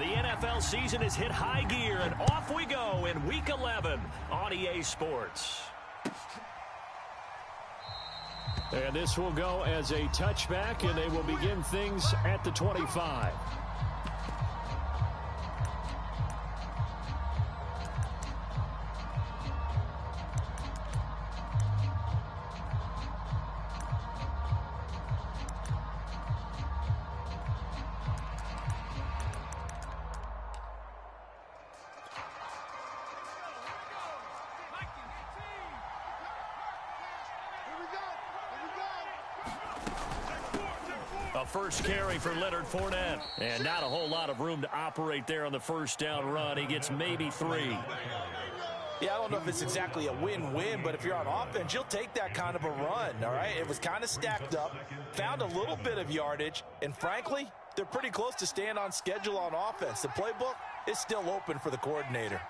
The NFL season has hit high gear, and off we go in Week 11 on EA Sports. And this will go as a touchback, and they will begin things at the 25. A first carry for Leonard Fournette. And not a whole lot of room to operate there on the first down run. He gets maybe 3. Yeah, I don't know if it's exactly a win-win, but if you're on offense, you'll take that kind of a run, all right? It was kind of stacked up, found a little bit of yardage, and frankly, they're pretty close to staying on schedule on offense. The playbook is still open for the coordinator.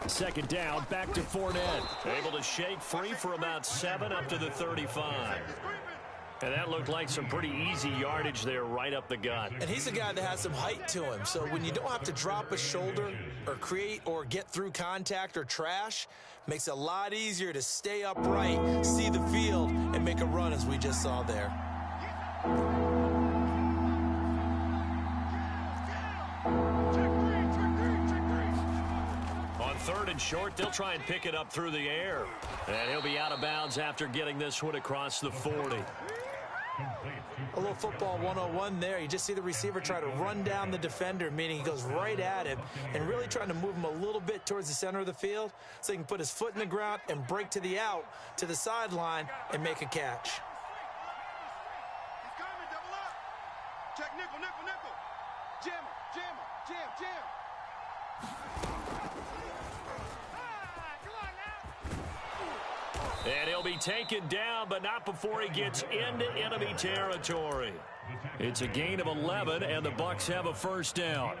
Second down, back to Fournette. Able to shake free for about 7 up to the 35. And that looked like some pretty easy yardage there right up the gut. And he's a guy that has some height to him. So when you don't have to drop a shoulder or create or get through contact or trash, makes it a lot easier to stay upright, see the field, and make a run as we just saw there. On 3rd and short, they'll try and pick it up through the air. And he'll be out of bounds after getting this one across the 40. A little football 101 there. You just see the receiver try to run down the defender, meaning he goes right at him and really trying to move him a little bit towards the center of the field so he can put his foot in the ground and break to the out, to the sideline, and make a catch. He's coming, double up. Check nickel, nickel, nickel. Jam him, jam him, jam, jam. And he'll be taken down, but not before he gets into enemy territory. It's a gain of 11, and the Bucs have a first down.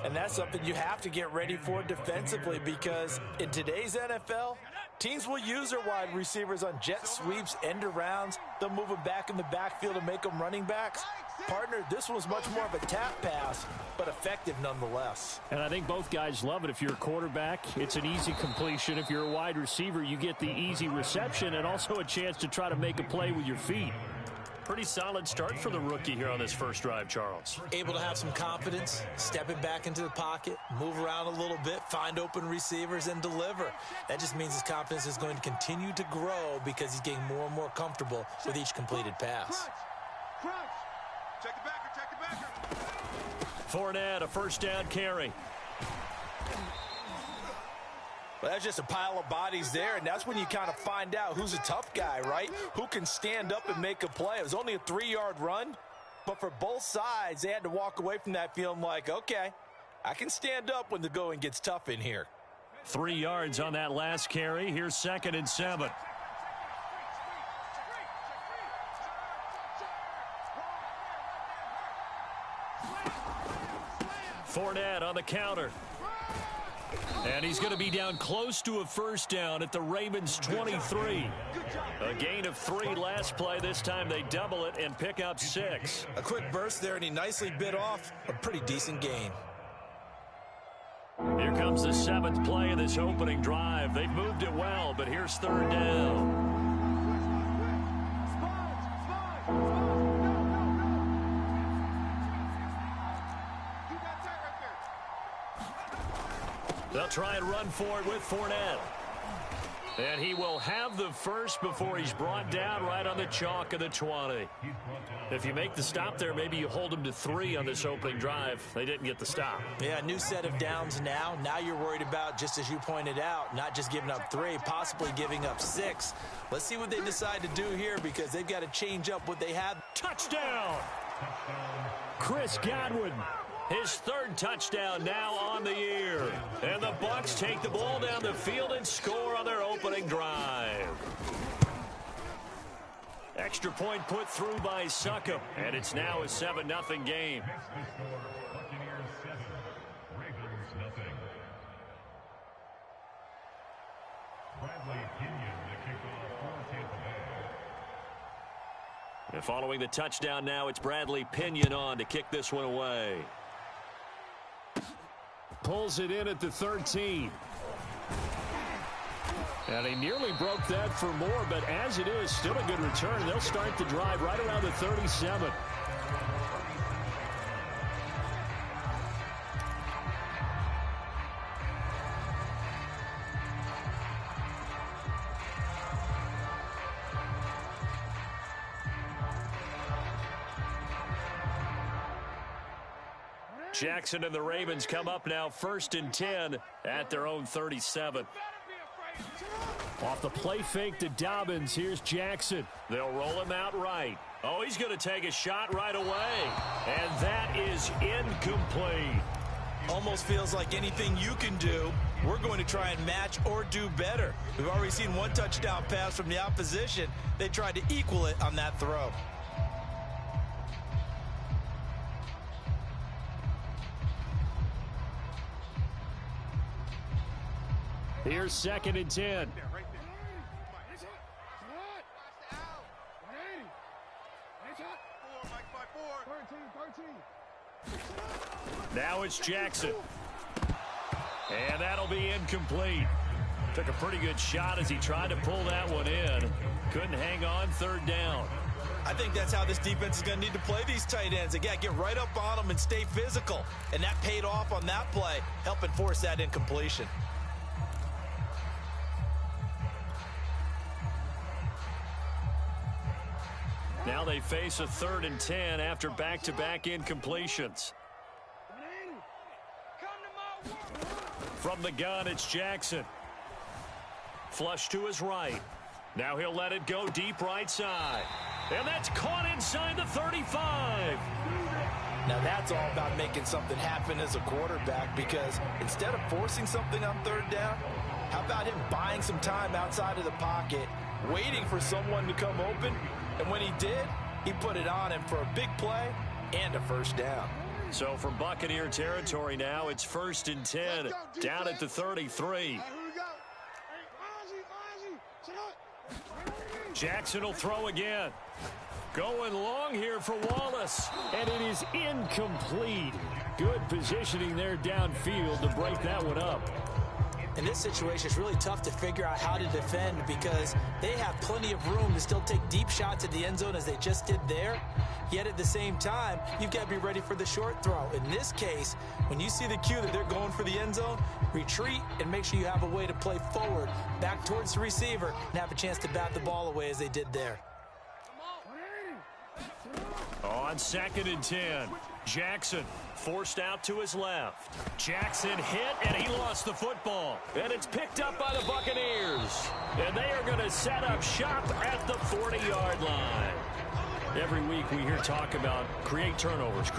And that's something you have to get ready for defensively, because in today's NFL, teams will use their wide receivers on jet sweeps, end arounds. They'll move them back in the backfield and make them running backs. Partner, this was much more of a tap pass, but effective nonetheless. And I think both guys love it. If you're a quarterback, it's an easy completion. If you're a wide receiver, you get the easy reception and also a chance to try to make a play with your feet. Pretty solid start for the rookie here on this first drive, Charles. Able to have some confidence, stepping back into the pocket, move around a little bit, find open receivers, and deliver. That just means his confidence is going to continue to grow because he's getting more and more comfortable with each completed pass. Crunch. Check the backer, check the backer. Fournette, a first down carry. Well, that's just a pile of bodies there, and that's when you kind of find out who's a tough guy, right? Who can stand up and make a play. It was only a 3-yard run, but for both sides, they had to walk away from that feeling like, okay, I can stand up when the going gets tough in here. 3 yards on that last carry. Here's 2nd and 7. Fournette on the counter. And he's going to be down close to a first down at the Ravens 23. A gain of 3 last play. This time they double it and pick up 6. A quick burst there, and he nicely bit off a pretty decent gain. Here comes the 7th play of this opening drive. They've moved it well, but here's 3rd down. They'll try and run for it with Fournette. And he will have the first before he's brought down right on the chalk of the 20. If you make the stop there, maybe you hold him to 3 on this opening drive. They didn't get the stop. Yeah, new set of downs now. Now you're worried about, just as you pointed out, not just giving up 3, possibly giving up 6. Let's see what they decide to do here, because they've got to change up what they have. Touchdown! Chris Godwin. His 3rd touchdown now on the year. And the Bucs take the ball down the field and score on their opening drive. Extra point put through by Succop. And it's now a 7-0 game. And following the touchdown now, it's Bradley Pinion on to kick this one away. Pulls it in at the 13. And he nearly broke that for more, but as it is, still a good return. They'll start the drive right around the 37. Jackson and the Ravens come up now 1st and 10 at their own 37. Off the play fake to Dobbins. Here's Jackson. They'll roll him out right. Oh, he's going to take a shot right away. And that is incomplete. Almost feels like anything you can do, we're going to try and match or do better. We've already seen one touchdown pass from the opposition. They tried to equal it on that throw. Here's 2nd and 10. Now it's Jackson. And that'll be incomplete. Took a pretty good shot as he tried to pull that one in. Couldn't hang on 3rd down. I think that's how this defense is going to need to play these tight ends. Again, get right up on them and stay physical. And that paid off on that play, helping force that incompletion. Now they face a 3rd and 10 after back-to-back incompletions. From the gun, it's Jackson. Flush to his right. Now he'll let it go deep right side. And that's caught inside the 35. Now that's all about making something happen as a quarterback, because instead of forcing something on 3rd down, how about him buying some time outside of the pocket, waiting for someone to come open, and when he did, he put it on him for a big play and a 1st down. So from Buccaneer territory now, it's 1st and 10, down at the 33. Jackson will throw again. Going long here for Wallace. And it is incomplete. Good positioning there downfield to break that one up. In this situation, it's really tough to figure out how to defend, because they have plenty of room to still take deep shots at the end zone as they just did there. Yet at the same time, you've got to be ready for the short throw. In this case, when you see the cue that they're going for the end zone, retreat and make sure you have a way to play forward, back towards the receiver, and have a chance to bat the ball away as they did there. On 2nd and 10, Jackson forced out to his left. Jackson hit, and he lost the football. And it's picked up by the Buccaneers. And they are going to set up shop at the 40-yard line. Every week we hear talk about create turnovers.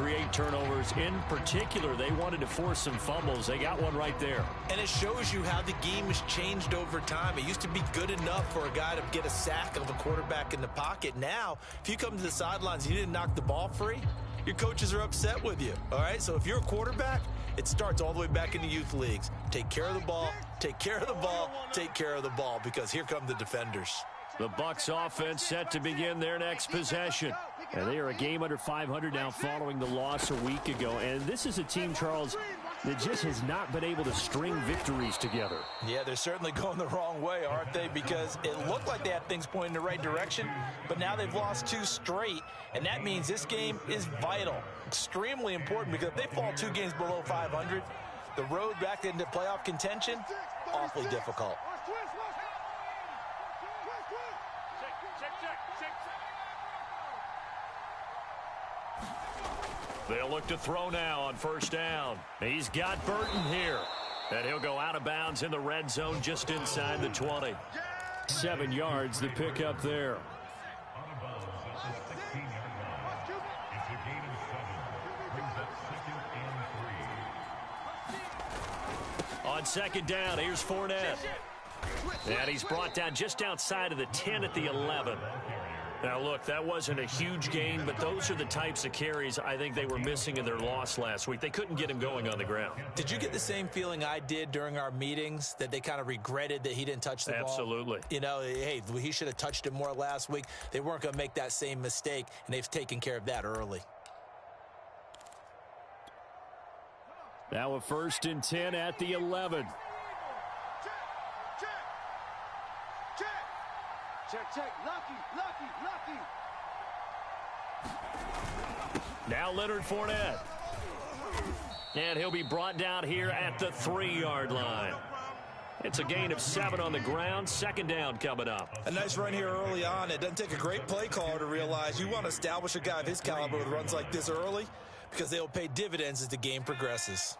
In particular, they wanted to force some fumbles. They got one right there. And it shows you how the game has changed over time. It used to be good enough for a guy to get a sack of a quarterback in the pocket. Now, if you come to the sidelines and you didn't knock the ball free, your coaches are upset with you. All right, so if you're a quarterback, it starts all the way back in the youth leagues. Take care of the ball, take care of the ball, take care of the ball, because here come the defenders. The Bucs offense set to begin their next possession. And they are a game under 500 now following the loss a week ago. And this is a team, Charles, that just has not been able to string victories together. Yeah, they're certainly going the wrong way, aren't they? Because it looked like they had things pointing in the right direction, but now they've lost 2 straight. And that means this game is vital, extremely important, because if they fall 2 games below 500, the road back into playoff contention, awfully difficult. They'll look to throw now on 1st down. He's got Burton here. And he'll go out of bounds in the red zone just inside the 20. 7 yards the pickup there. On 2nd down, here's Fournette. And he's brought down just outside of the 10 at the 11. Now, look, that wasn't a huge gain, but those are the types of carries I think they were missing in their loss last week. They couldn't get him going on the ground. Did you get the same feeling I did during our meetings, that they kind of regretted that he didn't touch the ball? Absolutely. You know, hey, he should have touched it more last week. They weren't going to make that same mistake, and they've taken care of that early. Now a 1st and 10 at the 11. Check. Lucky. Now Leonard Fournette. And he'll be brought down here at the 3-yard line. It's a gain of 7 on the ground. 2nd down coming up. A nice run here early on. It doesn't take a great play caller to realize you want to establish a guy of his caliber with runs like this early, because they will pay dividends as the game progresses.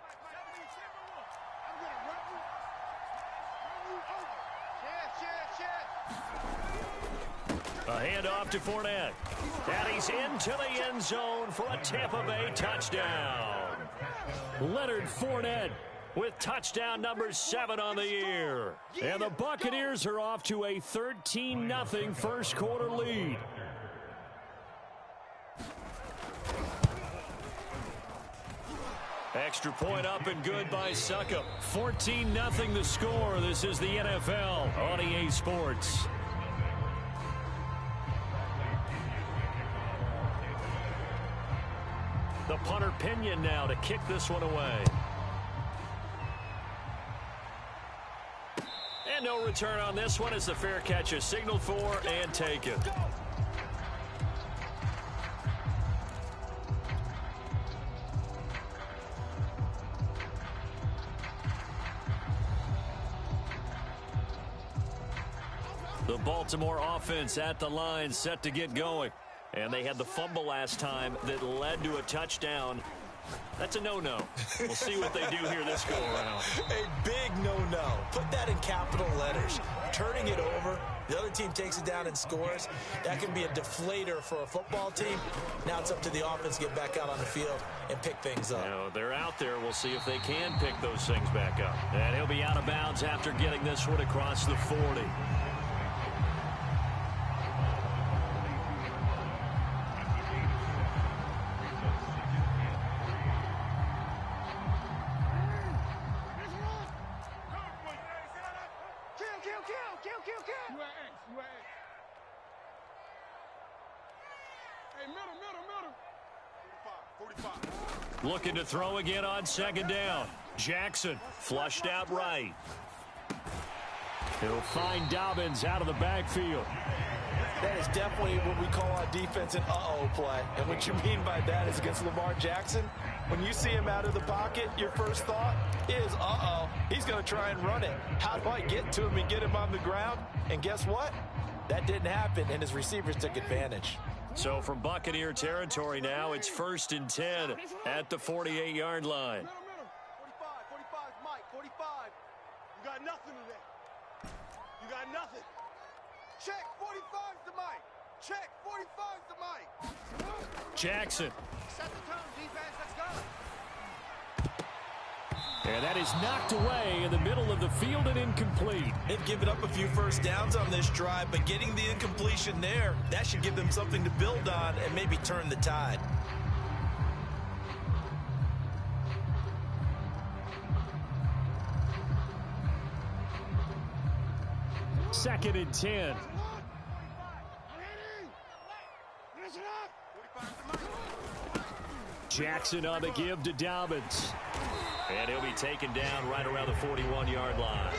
A handoff to Fournette. And he's into the end zone for a Tampa Bay touchdown. Leonard Fournette with touchdown number 7 on the year. And the Buccaneers are off to a 13-0 first quarter lead. Extra point up and good by Succop. 14-0 the score. This is the NFL on EA Sports. The punter Pinion now to kick this one away. And no return on this one as the fair catch is signaled for and taken. The Baltimore offense at the line, set to get going. And they had the fumble last time that led to a touchdown. That's a no-no. We'll see what they do here this go-around. A big no-no. Put that in capital letters. Turning it over, the other team takes it down and scores. That can be a deflator for a football team. Now it's up to the offense to get back out on the field and pick things up. Now, they're out there. We'll see if they can pick those things back up. And he'll be out of bounds after getting this one across the 40. Looking to throw again on 2nd down. Jackson flushed out right. He'll find Dobbins out of the backfield. That is definitely what we call on defense an uh-oh play. And what you mean by that is against Lamar Jackson, when you see him out of the pocket, your first thought is, uh-oh, he's going to try and run it. How do I get to him and get him on the ground? And guess what? That didn't happen, and his receivers took advantage. So from Buccaneer territory now, it's 1st and 10 at the 48-yard line. 45, Mike, 45. You got nothing today. You got nothing. Check, 45's the Mike. Check, 45's the Mike. Jackson. Set the tone, defense, let's go. And that is knocked away in the middle of the field and incomplete. They've given up a few first downs on this drive, but getting the incompletion there, that should give them something to build on and maybe turn the tide. Second and 10. Jackson on the give to Dobbins. And he'll be taken down right around the 41-yard line.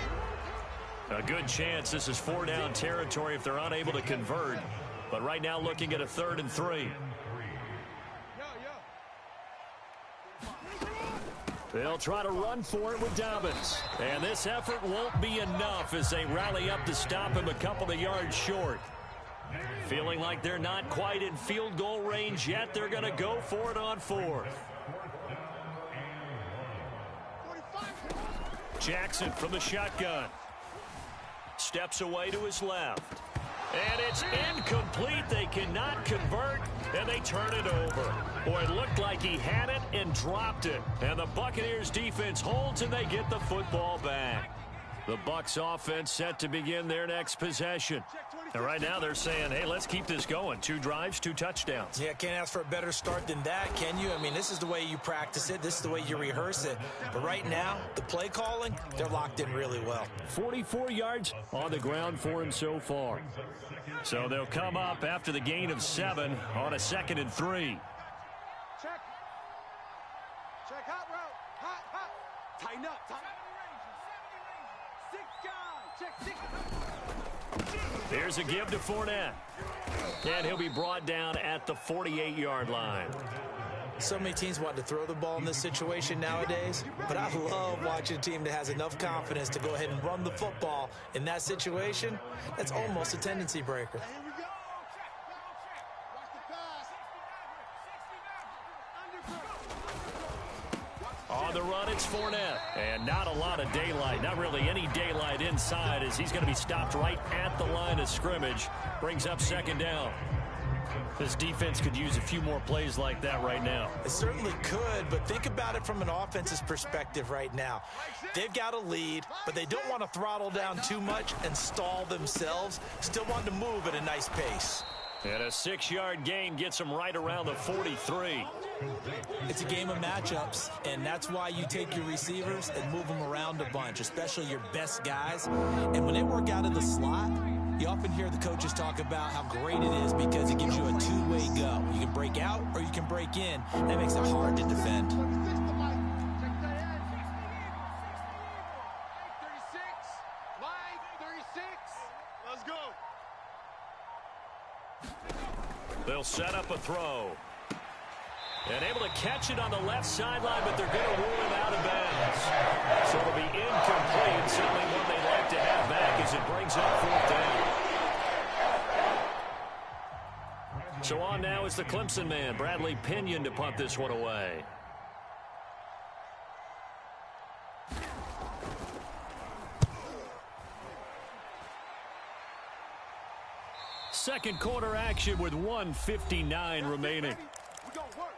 A good chance this is 4-down territory if they're unable to convert. But right now looking at a 3rd and 3. They'll try to run for it with Dobbins. And this effort won't be enough as they rally up to stop him a couple of yards short. Feeling like they're not quite in field goal range yet, they're going to go for it on 4th. Jackson from the shotgun. Steps away to his left. And it's incomplete. They cannot convert, and they turn it over. Boy, it looked like he had it and dropped it. And the Buccaneers defense holds, and they get the football back. The Bucs offense set to begin their next possession. Check 20. And right now they're saying, hey, let's keep this going. 2 drives, 2 touchdowns. Yeah, can't ask for a better start than that, can you? I mean, this is the way you practice it. This is the way you rehearse it. But right now, the play calling, they're locked in really well. 44 yards on the ground for him so far. So they'll come up after the gain of 7 on a 2nd and 3. Check. Check hot route. Hot. Tighten up. 6 guys. Check 6. Here's a give to Fournette. And he'll be brought down at the 48-yard line. So many teams want to throw the ball in this situation nowadays, but I love watching a team that has enough confidence to go ahead and run the football. In that situation, that's almost a tendency breaker. Here we go. Watch the pass. On the run, it's Fournette. And not a lot of daylight. Not really any daylight inside as he's going to be stopped right at the line of scrimmage. Brings up 2nd down. This defense could use a few more plays like that right now. It certainly could, but think about it from an offense's perspective right now. They've got a lead, but they don't want to throttle down too much and stall themselves. Still want to move at a nice pace. And a 6-yard gain gets them right around the 43. It's a game of matchups, and that's why you take your receivers and move them around a bunch, especially your best guys. And when they work out of the slot, you often hear the coaches talk about how great it is because it gives you a 2-way go. You can break out or you can break in. That makes it hard to defend. 36. Line 36. Let's go. They'll set up a throw. And able to catch it on the left sideline, but they're going to rule him out of bounds. So it'll be incomplete. Certainly one they'd like to have back as it brings up 4th down. So on now is the Clemson man, Bradley Pinion, to punt this one away. Second quarter action with 1:59 remaining. We're going to work.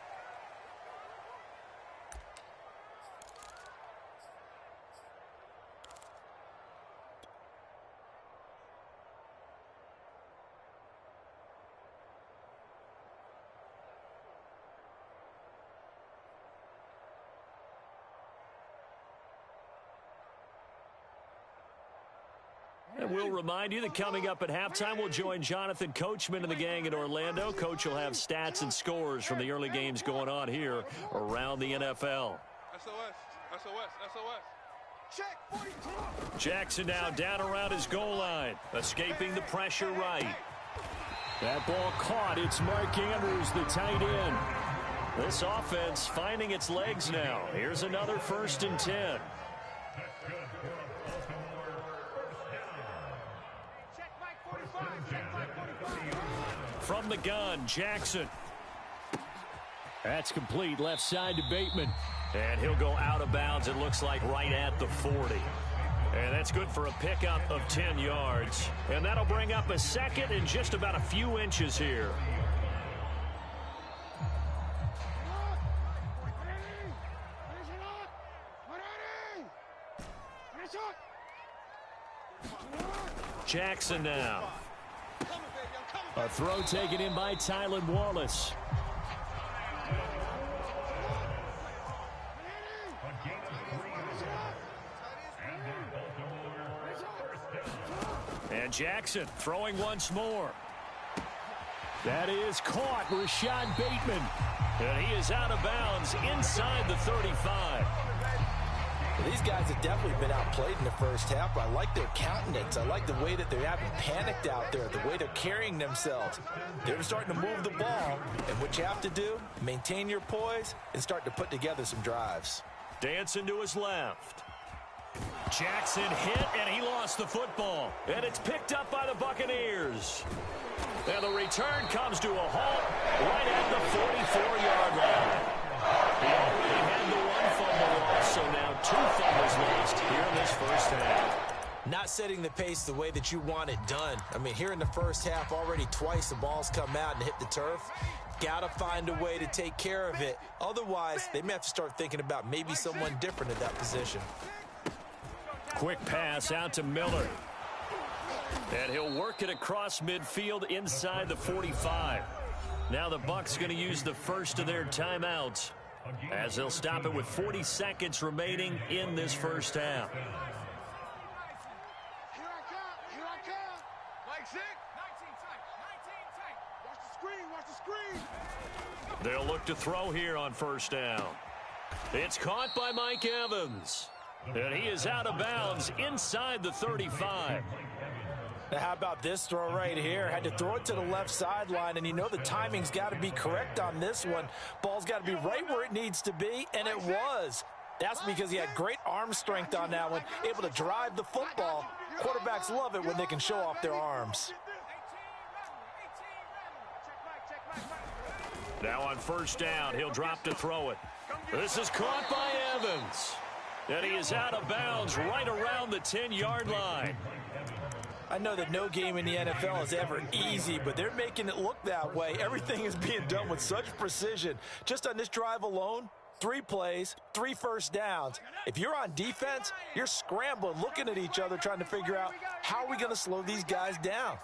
And we'll remind you that coming up at halftime, we'll join Jonathan Coachman and the gang in Orlando. Coach will have stats and scores from the early games going on here around the NFL. SOS. Check 42. Jackson now down around his goal line, escaping the pressure right. That ball caught. It's Mark Andrews, the tight end. This offense finding its legs now. Here's another 1st and 10. From the gun, Jackson. That's complete. Left side to Bateman. And he'll go out of bounds, it looks like, right at the 40. And that's good for a pickup of 10 yards. And that'll bring up a 2nd and just about a few inches here. Jackson now. A throw taken in by Tylan Wallace. And Jackson throwing once more. That is caught. Rashad Bateman. And he is out of bounds inside the 35. These guys have definitely been outplayed in the first half. I like their countenance. I like the way that they haven't panicked out there, the way they're carrying themselves. They're starting to move the ball, and what you have to do, maintain your poise and start to put together some drives. Dancing to his left. Jackson hit, and he lost the football. And it's picked up by the Buccaneers. And the return comes to a halt right at the 44-yard line. He already had the one fumble loss, so now 2 fumbles lost here in this first half. Not setting the pace the way that you want it done. I mean, here in the first half, already twice the ball's come out and hit the turf. Got to find a way to take care of it. Otherwise, they may have to start thinking about maybe someone different at that position. Quick pass out to Miller. And he'll work it across midfield inside the 45. Now the Bucs going to use the first of their timeouts as they'll stop it with 40 seconds remaining in this first half. Here I come. Here I come. Mike 6. 19 tight. Watch the screen. They'll look to throw here on first down. It's caught by Mike Evans. And he is out of bounds inside the 35. Now, how about this throw right here? Had to throw it to the left sideline, and you know the timing's got to be correct on this one. Ball's got to be right where it needs to be, and it was. That's because he had great arm strength on that one, able to drive the football. Quarterbacks love it when they can show off their arms. Now on first down, he'll drop to throw it. This is caught by Evans. And he is out of bounds right around the 10-yard line. I know that no game in the NFL is ever easy, but they're making it look that way. Everything is being done with such precision. Just on this drive alone, 3 plays, 3 first downs. If you're on defense, you're scrambling, looking at each other, trying to figure out how are we going to slow these guys down.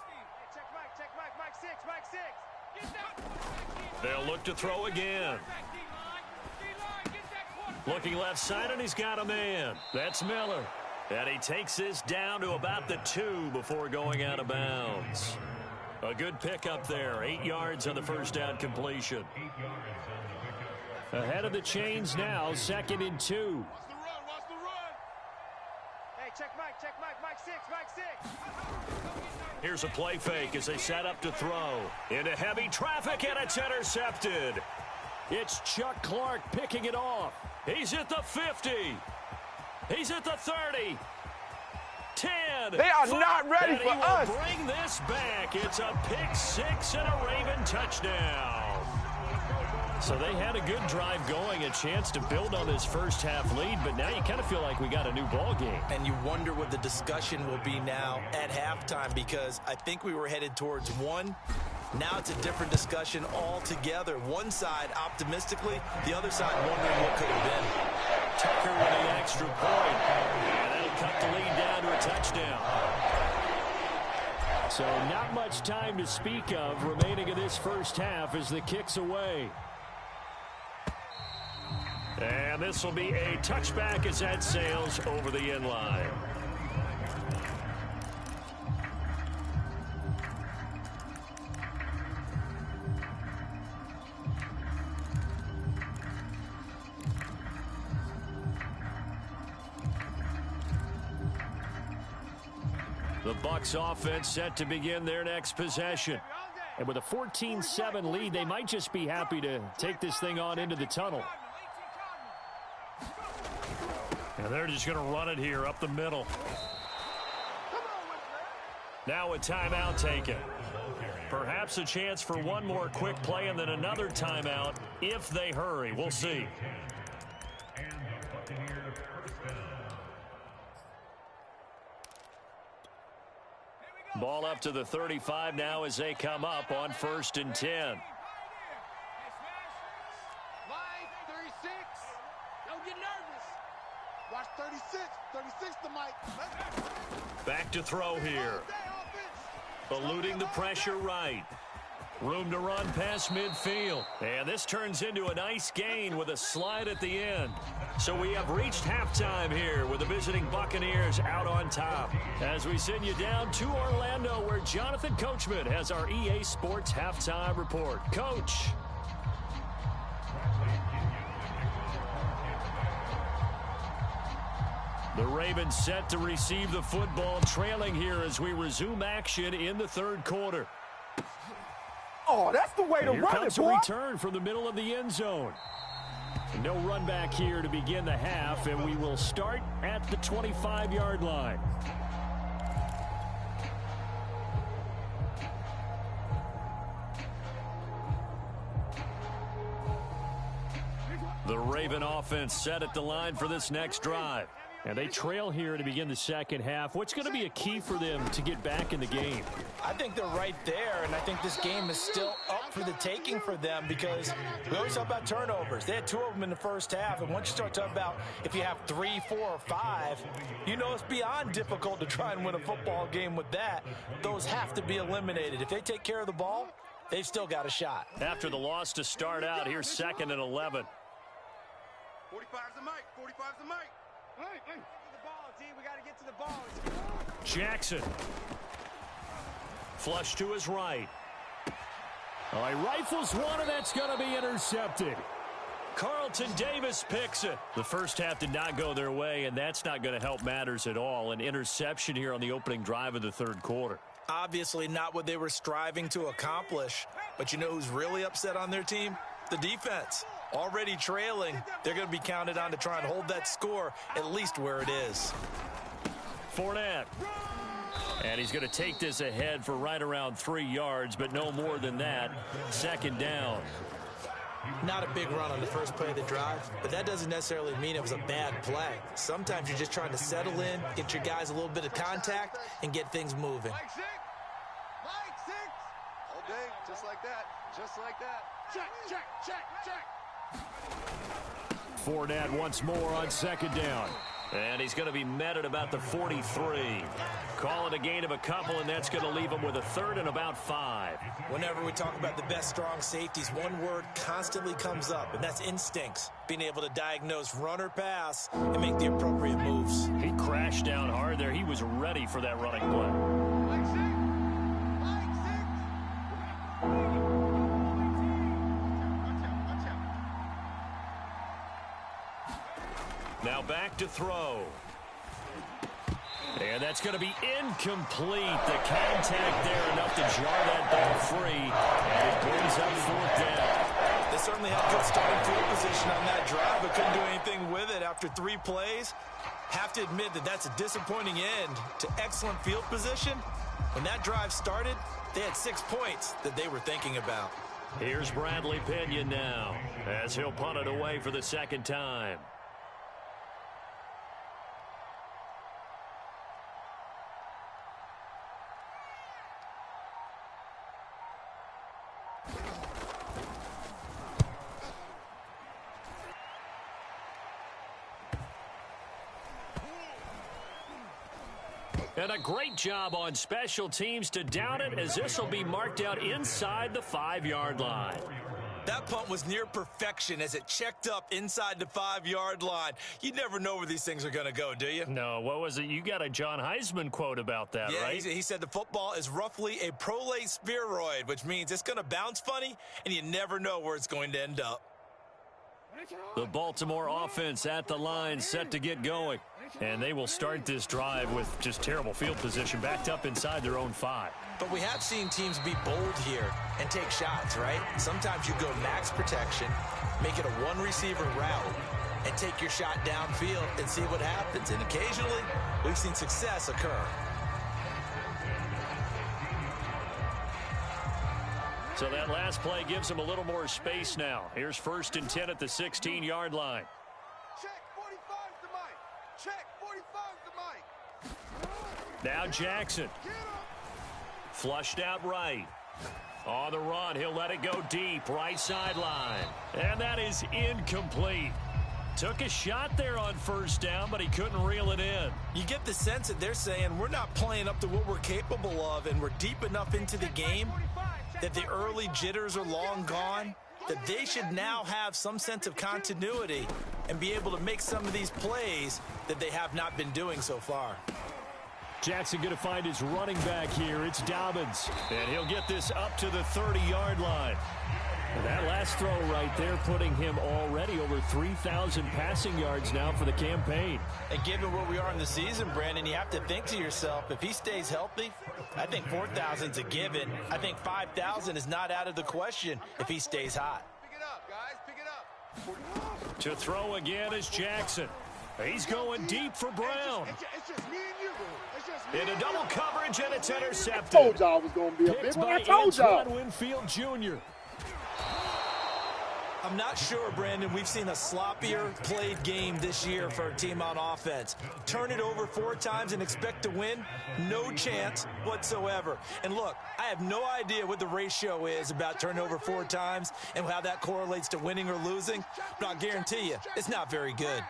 They'll look to throw again. Looking left side, and he's got a man. That's Miller. And he takes this down to about the 2 before going out of bounds. A good pickup there. 8 yards on the first down completion. Ahead of the chains now, 2nd and 2. Watch the run. Hey, check Mike 6. Here's a play fake as they set up to throw. Into heavy traffic, and it's intercepted. It's Chuck Clark picking it off. He's at the 50. He's at the 30. 10. They are not ready for us. Bring this back. It's a pick 6 and a Raven touchdown. So they had a good drive going, a chance to build on this first half lead, but now you kind of feel like we got a new ball game. And you wonder what the discussion will be now at halftime, because I think we were headed towards 1. Now it's a different discussion altogether. One side optimistically, the other side wondering what could have been. Tucker with the extra point. And that'll cut the lead down to a touchdown. So not much time to speak of remaining in this first half as the kick's away. And this will be a touchback as that sails over the end line. The Bucs offense set to begin their next possession. And with a 14-7 lead, they might just be happy to take this thing on into the tunnel. And they're just going to run it here up the middle. Now a timeout taken. Perhaps a chance for one more quick play and then another timeout if they hurry. We'll see. Ball up to the 35 now as they come up on 1st and 10. Line 36. Don't get nervous. Watch 36. 36 to Mike. Back to throw here. Eluding the pressure right. Room to run past midfield. And this turns into a nice gain with a slide at the end. So we have reached halftime here with the visiting Buccaneers out on top. As we send you down to Orlando, where Jonathan Coachman has our EA Sports Halftime Report. Coach. The Ravens set to receive the football, trailing here as we resume action in the 3rd quarter. Oh, that's the way to Here run it, comes boy. a return from the middle of the end zone. No run back here to begin the half, and we will start at the 25-yard line. The Raven offense set at the line for this next drive. And they trail here to begin the second half. What's going to be a key for them to get back in the game? I think they're right there, and I think this game is still up for the taking for them because we always talk about turnovers. They had 2 of them in the first half, and once you start talking about if you have 3, 4, or 5, you know it's beyond difficult to try and win a football game with that. Those have to be eliminated. If they take care of the ball, they've still got a shot. After the loss to start out, here's 2nd and 11. 45's the mic. 45's the mic. Hey. Get to the ball, team. We got to get to the ball. Jackson. Flush to his right. All right, rifles one, and that's going to be intercepted. Carlton Davis picks it. The first half did not go their way, and that's not going to help matters at all. An interception here on the opening drive of the third quarter. Obviously not what they were striving to accomplish, but you know who's really upset on their team? The defense. Already trailing, they're going to be counted on to try and hold that score at least where it is. Fournette. And he's going to take this ahead for right around 3 yards, but no more than that. 2nd down. Not a big run on the first play of the drive, but that doesn't necessarily mean it was a bad play. Sometimes you're just trying to settle in, get your guys a little bit of contact, and get things moving. Mike 6. Mike 6. All day, just like that. Just like that. Check. Fournette once more on 2nd down. And he's going to be met at about the 43. Call it a gain of a couple, and that's going to leave him with a 3rd and about 5. Whenever we talk about the best strong safeties, one word constantly comes up, and that's instincts. Being able to diagnose run or pass and make the appropriate moves. He crashed down hard there. He was ready for that running play. Mike 6. Mike 6. Now back to throw. And that's going to be incomplete. The contact there enough to jar that ball free. And it brings up 4th down. They certainly had good starting field position on that drive, but couldn't do anything with it after 3 plays. Have to admit that that's a disappointing end to excellent field position. When that drive started, they had 6 points that they were thinking about. Here's Bradley Pinion now as he'll punt it away for the 2nd time. And a great job on special teams to down it, as this will be marked out inside the 5-yard line. That punt was near perfection as it checked up inside the 5-yard line. You never know where these things are going to go, do you? No, what was it? You got a John Heisman quote about that, yeah, right? He said the football is roughly a prolate spheroid, which means it's going to bounce funny, and you never know where it's going to end up. The Baltimore offense at the line, set to get going. And they will start this drive with just terrible field position, backed up inside their own 5. But we have seen teams be bold here and take shots, right? Sometimes you go max protection, make it a 1-receiver route, and take your shot downfield and see what happens. And occasionally, we've seen success occur. So that last play gives them a little more space now. Here's 1st and 10 at the 16-yard line. Check. 45's the mic. Check. 45's the mic. Now Jackson. Flushed out right. On the run, he'll let it go deep, right sideline. And that is incomplete. Took a shot there on 1st down, but he couldn't reel it in. You get the sense that they're saying we're not playing up to what we're capable of, and we're deep enough into the game that the early jitters are long gone, that they should now have some sense of continuity and be able to make some of these plays that they have not been doing so far. Jackson going to find his running back here. It's Dobbins. And he'll get this up to the 30-yard line. And that last throw right there putting him already over 3,000 passing yards now for the campaign. And given where we are in the season, Brandon, you have to think to yourself, if he stays healthy, I think 4,000's a given. I think 5,000 is not out of the question if he stays hot. Pick it up, guys. Pick it up. To throw again is Jackson. He's going deep for Brown. It's just me and you. It's just me. In a double coverage, and it's intercepted. I told y'all it was going to be a big one. I told y'all. Antoine Winfield Jr. I'm not sure, Brandon, we've seen a sloppier played game this year for a team on offense. Turn it over 4 times and expect to win? No chance whatsoever. And look, I have no idea what the ratio is about turning over 4 times and how that correlates to winning or losing, but I'll guarantee you, it's not very good.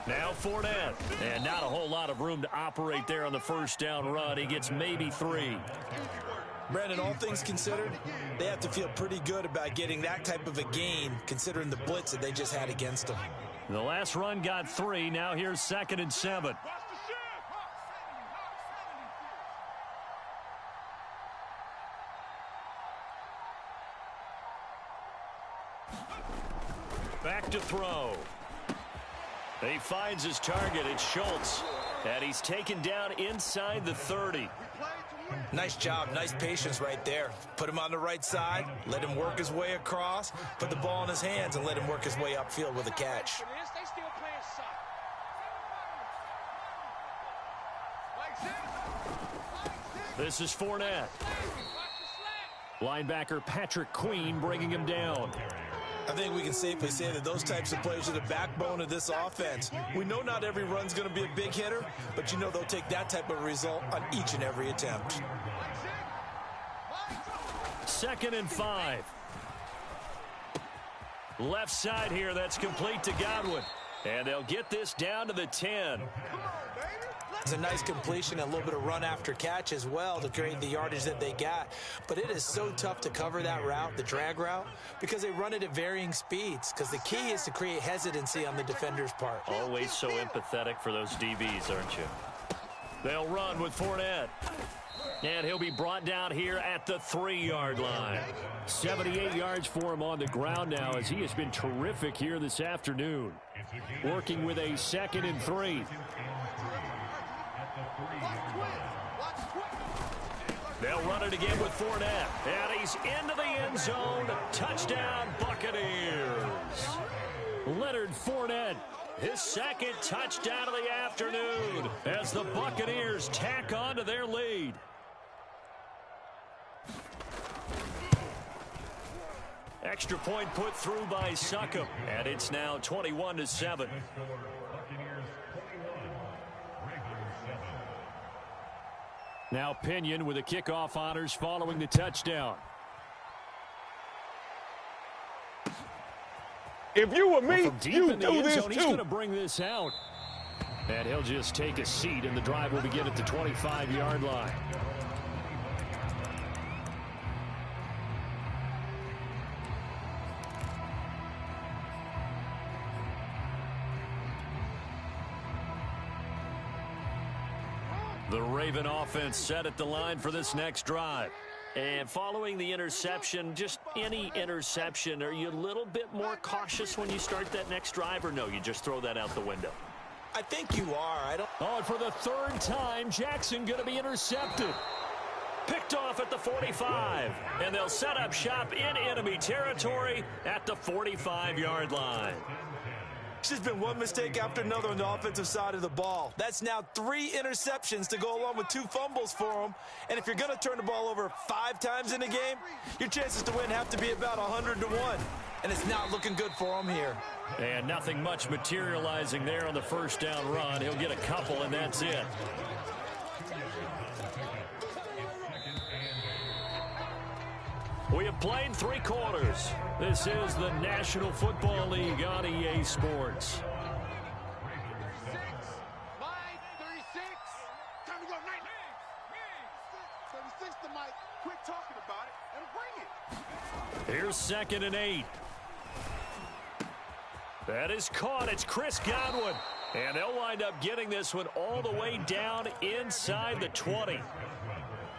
Now Fournette, and not a whole lot of room to operate there on the first down run. He gets maybe 3. Brandon, all things considered, they have to feel pretty good about getting that type of a gain, considering the blitz that they just had against them. The last run got 3. Now here's 2nd and 7. Back to throw. He finds his target. It's Schultz. And he's taken down inside the 30. Nice job. Nice patience right there. Put him on the right side. Let him work his way across. Put the ball in his hands and let him work his way upfield with a catch. This is Fournette. Linebacker Patrick Queen bringing him down. I think we can safely say that those types of players are the backbone of this offense. We know not every run's going to be a big hitter, but you know they'll take that type of result on each and every attempt. 2nd and 5. Left side here, that's complete to Godwin. And they'll get this down to the 10. It's a nice completion, a little bit of run after catch as well to create the yardage that they got. But it is so tough to cover that route, the drag route, because they run it at varying speeds. Because the key is to create hesitancy on the defender's part. Always so empathetic for those DBs, aren't you? They'll run with Fournette. And he'll be brought down here at the 3-yard line. 78 yards for him on the ground now as he has been terrific here this afternoon. Working with a 2nd and 3. They'll run it again with Fournette. And he's into the end zone. Touchdown, Buccaneers. Leonard Fournette. His 2nd touchdown of the afternoon as the Buccaneers tack on to their lead. Extra point put through by Succop. And it's now 21-7. Now Pinion with the kickoff honors following the touchdown. If you were me, From deep you in the do end this zone, he's too. going to bring this out. And he'll just take a seat, and the drive will begin at the 25-yard line. The Raven offense set at the line for this next drive. And following the interception, just any interception, are you a little bit more cautious when you start that next drive, or no, you just throw that out the window? I think you are. Oh, and for the 3rd time, Jackson going to be intercepted. Picked off at the 45. And they'll set up shop in enemy territory at the 45-yard line. It's just been one mistake after another on the offensive side of the ball. That's now 3 interceptions to go along with 2 fumbles for them. And if you're going to turn the ball over 5 times in a game, your chances to win have to be about 100-1. And it's not looking good for them here. And nothing much materializing there on the first down run. He'll get a couple, and that's it. We have played 3 quarters. This is the National Football League on EA Sports. 36, Mike, 36. Time to go, 36 to Mike. Quit talking about it and bring it. Here's 2nd and 8. That is caught. It's Chris Godwin. And they'll wind up getting this one all the way down inside the 20.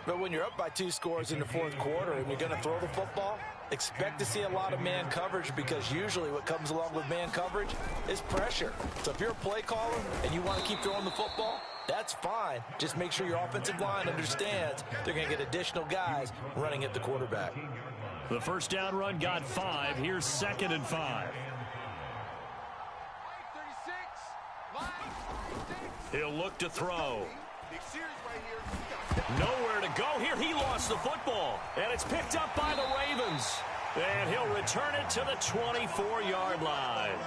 But when you're up by 2 scores in the 4th quarter and you're going to throw the football, expect to see a lot of man coverage, because usually what comes along with man coverage is pressure. So if you're a play caller and you want to keep throwing the football, that's fine. Just make sure your offensive line understands they're going to get additional guys running at the quarterback. The first down run got 5. Here's 2nd and 5. He'll look to throw. Big series right here. Nowhere to go here. He lost the football. And it's picked up by the Ravens. And he'll return it to the 24-yard line.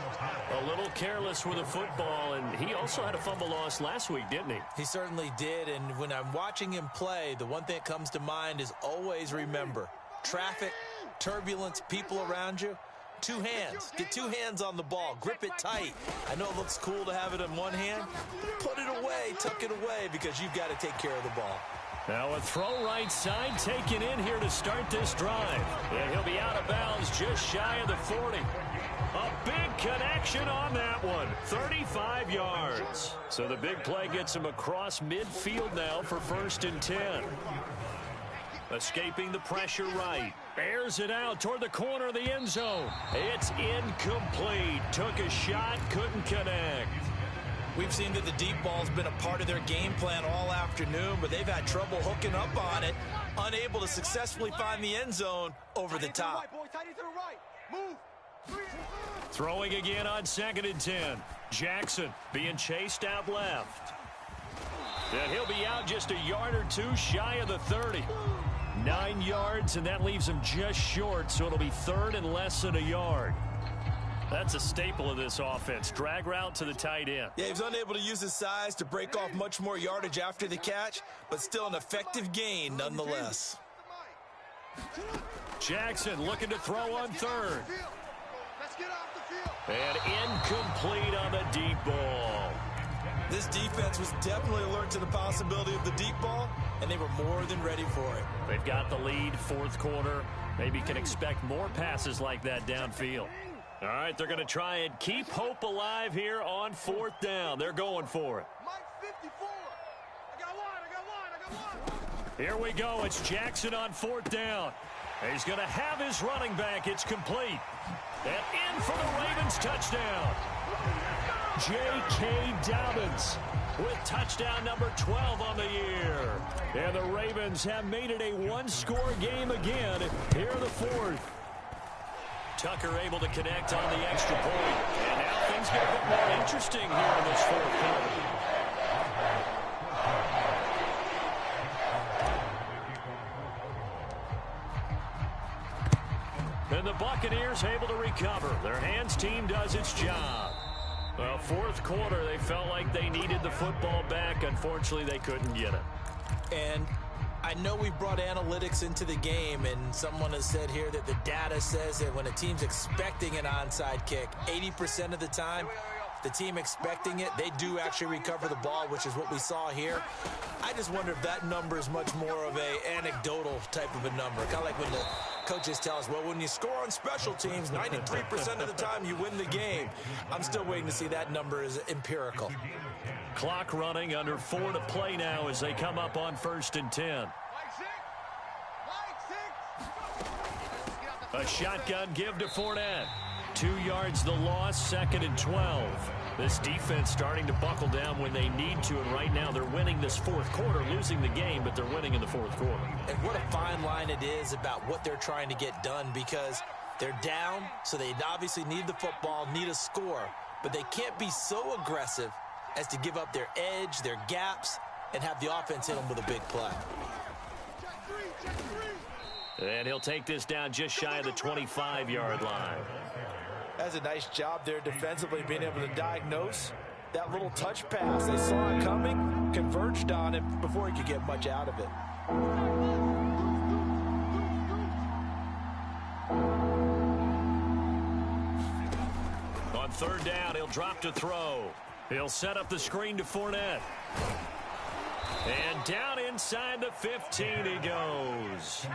A little careless with the football, and he also had a fumble loss last week, didn't he? He certainly did, and when I'm watching him play, the one thing that comes to mind is always remember, traffic, turbulence, people around you, two hands. Get two hands on the ball. Grip it tight. I know it looks cool to have it in one hand, but put it away, tuck it away, because you've got to take care of the ball. Now a throw right side taken in here to start this drive. And he'll be out of bounds just shy of the 40. A big connection on that one. 35 yards. So the big play gets him across midfield now for 1st and 10. Escaping the pressure right. Airs it out toward the corner of the end zone. It's incomplete. Took a shot, couldn't connect. We've seen that the deep ball's been a part of their game plan all afternoon, but they've had trouble hooking up on it, unable to successfully find the end zone over the top. Throwing again on 2nd and 10. Jackson being chased out left. And he'll be out just a yard or two shy of the 30. 9 yards, and that leaves him just short, so it'll be 3rd and less than a yard. That's a staple of this offense. Drag route to the tight end. Yeah, he was unable to use his size to break off much more yardage after the catch, but still an effective gain nonetheless. Jackson looking to throw on 3rd. And incomplete on the deep ball. This defense was definitely alert to the possibility of the deep ball, and they were more than ready for it. They've got the lead, 4th quarter. Maybe can expect more passes like that downfield. All right, they're going to try and keep hope alive here on 4th down. They're going for it. Here we go. It's Jackson on 4th down. He's going to have his running back. It's complete. And in for the Ravens touchdown. J.K. Dobbins with touchdown number 12 on the year. And the Ravens have made it a one-score game again here in the 4th. Tucker able to connect on the extra point. And now things get a bit more interesting here in this 4th quarter. And the Buccaneers able to recover. Their hands team does its job. Well, 4th quarter, they felt like they needed the football back. Unfortunately, they couldn't get it. And I know we brought analytics into the game, and someone has said here that the data says that when a team's expecting an onside kick, 80% of the time, the team expecting it, they do actually recover the ball, which is what we saw here. I just wonder if that number is much more of a anecdotal type of a number. Kind of like when the coaches tell us, well, when you score on special teams, 93% of the time you win the game. I'm still waiting to see that number is empirical. Clock running, under 4 to play now as they come up on 1st and 10. A shotgun give to Fournette. 2 yards the loss, 2nd and 12. This defense starting to buckle down when they need to, and right now they're winning this 4th quarter, losing the game, but they're winning in the 4th quarter. And what a fine line it is about what they're trying to get done, because they're down, so they obviously need the football, need a score, but they can't be so aggressive as to give up their edge, their gaps, and have the offense hit them with a big play. And he'll take this down just shy of the 25-yard line. That's a nice job there defensively, being able to diagnose that little touch pass. They saw it coming, converged on it before he could get much out of it. On 3rd down, he'll drop to throw. He'll set up the screen to Fournette. And down inside the 15 he goes.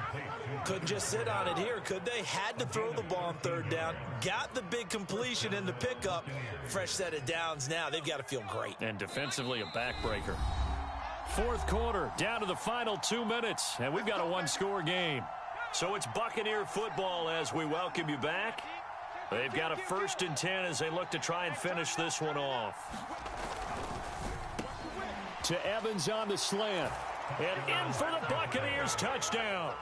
Couldn't just sit on it here, could they? Had to throw the ball on 3rd down. Got the big completion in the pickup. Fresh set of downs now. They've got to feel great. And defensively a backbreaker. 4th quarter, down to the final 2 minutes. And we've got a one-score game. So it's Buccaneer football as we welcome you back. They've got a 1st and 10 as they look to try and finish this one off. To Evans on the slant. And in for the Buccaneers touchdown.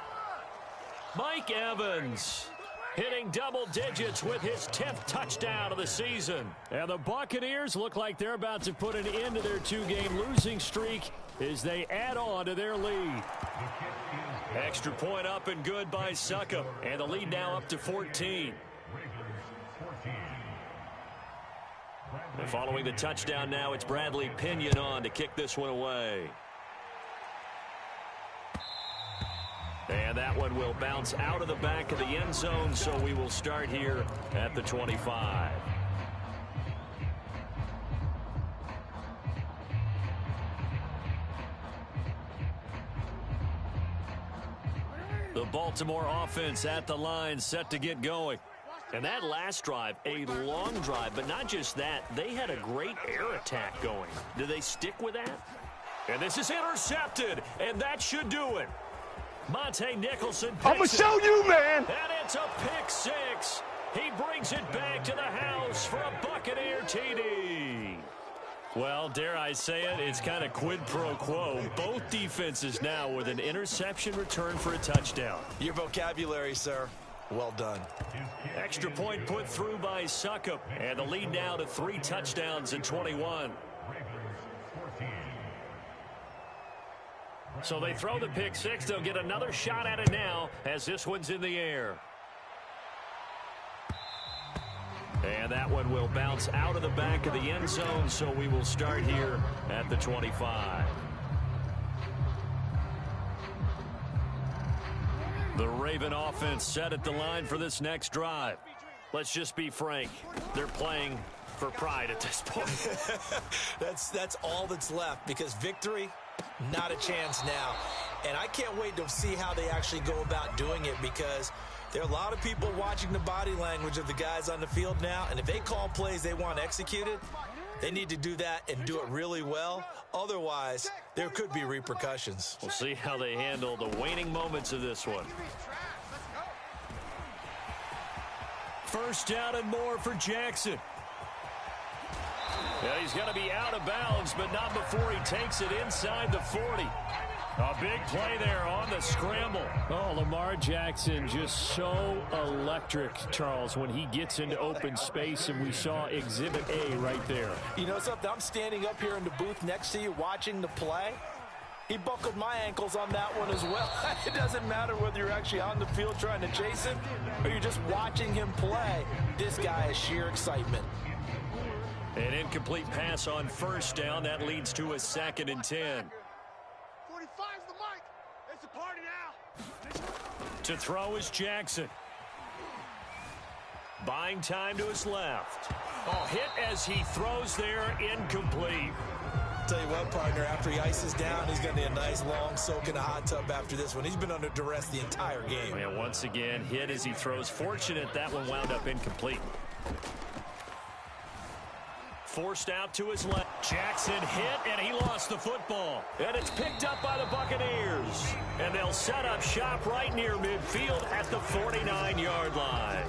Mike Evans hitting double digits with his 10th touchdown of the season. And the Buccaneers look like they're about to put an end to their 2-game losing streak as they add on to their lead. Extra point up and good by Succop. And the lead now up to 14. And following the touchdown now, it's Bradley Pinion on to kick this one away. And that one will bounce out of the back of the end zone, so we will start here at the 25. The Baltimore offense at the line, set to get going. And that last drive, a long drive, but not just that. They had a great air attack going. Do they stick with that? And this is intercepted, and that should do it. Monte Nicholson picks I'm going to show you, man. And it's a pick six. He brings it back to the house for a Buccaneer TD. Well, dare I say it, it's kind of quid pro quo. Both defenses now with an interception return for a touchdown. Your vocabulary, sir. Well done. Extra point put through by Succop. And the lead now to 3 touchdowns in 21. So they throw the pick six. They'll get another shot at it now as this one's in the air. And that one will bounce out of the back of the end zone, so we will start here at the 25. The Raven offense set at the line for this next drive. Let's just be frank. They're playing for pride at this point. That's all that's left, because victory, not a chance now. And I can't wait to see how they actually go about doing it, because there are a lot of people watching the body language of the guys on the field now, and if they call plays they want executed, they need to do that and do it really well. Otherwise, there could be repercussions. We'll see how they handle the waning moments of this one. First down and more for Jackson. Yeah, he's going to be out of bounds, but not before he takes it inside the 40. A big play there on the scramble. Oh, Lamar Jackson just so electric, Charles, when he gets into open space, and we saw Exhibit A right there. You know something? I'm standing up here in the booth next to you watching the play. He buckled my ankles on that one as well. It doesn't matter whether you're actually on the field trying to chase him or you're just watching him play. This guy is sheer excitement. An incomplete pass on first down. That leads to a 2nd and 10. 45's the mic. It's a party now. To throw is Jackson. Buying time to his left. Oh, hit as he throws there, incomplete. Tell you what, partner, after he ices down, he's going to need a nice long soak in a hot tub after this one. He's been under duress the entire game. And once again, hit as he throws. Fortunate that one wound up incomplete. Forced out to his left. Jackson hit, and he lost the football. And it's picked up by the Buccaneers. And they'll set up shop right near midfield at the 49-yard line.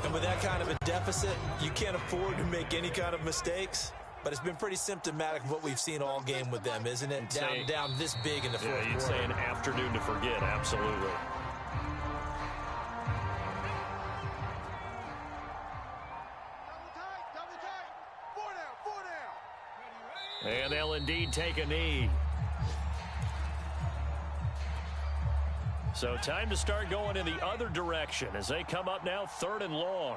And with that kind of a deficit, you can't afford to make any kind of mistakes. But it's been pretty symptomatic of what we've seen all game with them, isn't it? Down this big in the fourth quarter. You'd say an afternoon to forget, absolutely. And they'll indeed take a knee. So time to start going in the other direction as they come up now 3rd and long.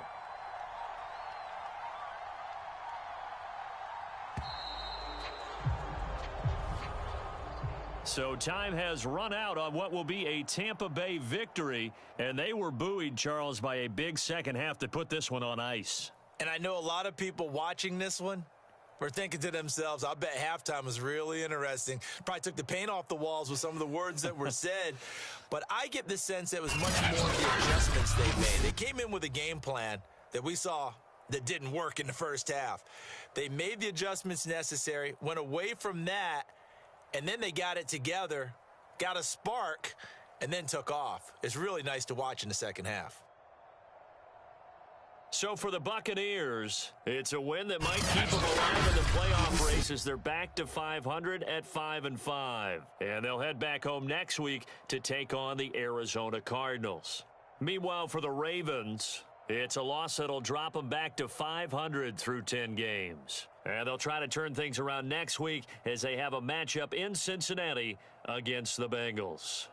So time has run out on what will be a Tampa Bay victory, and they were buoyed, Charles, by a big second half to put this one on ice. And I know a lot of people watching this one were thinking to themselves, I bet halftime was really interesting. Probably took the paint off the walls with some of the words that were said. But I get the sense that it was much more the adjustments they made. They came in with a game plan that we saw that didn't work in the first half. They made the adjustments necessary, went away from that, and then they got it together, got a spark, and then took off. It's really nice to watch in the second half. So for the Buccaneers, it's a win that might keep them alive in the playoff race as they're back to 500 at 5-5. And they'll head back home next week to take on the Arizona Cardinals. Meanwhile, for the Ravens, it's a loss that'll drop them back to 500 through 10 games. And they'll try to turn things around next week as they have a matchup in Cincinnati against the Bengals.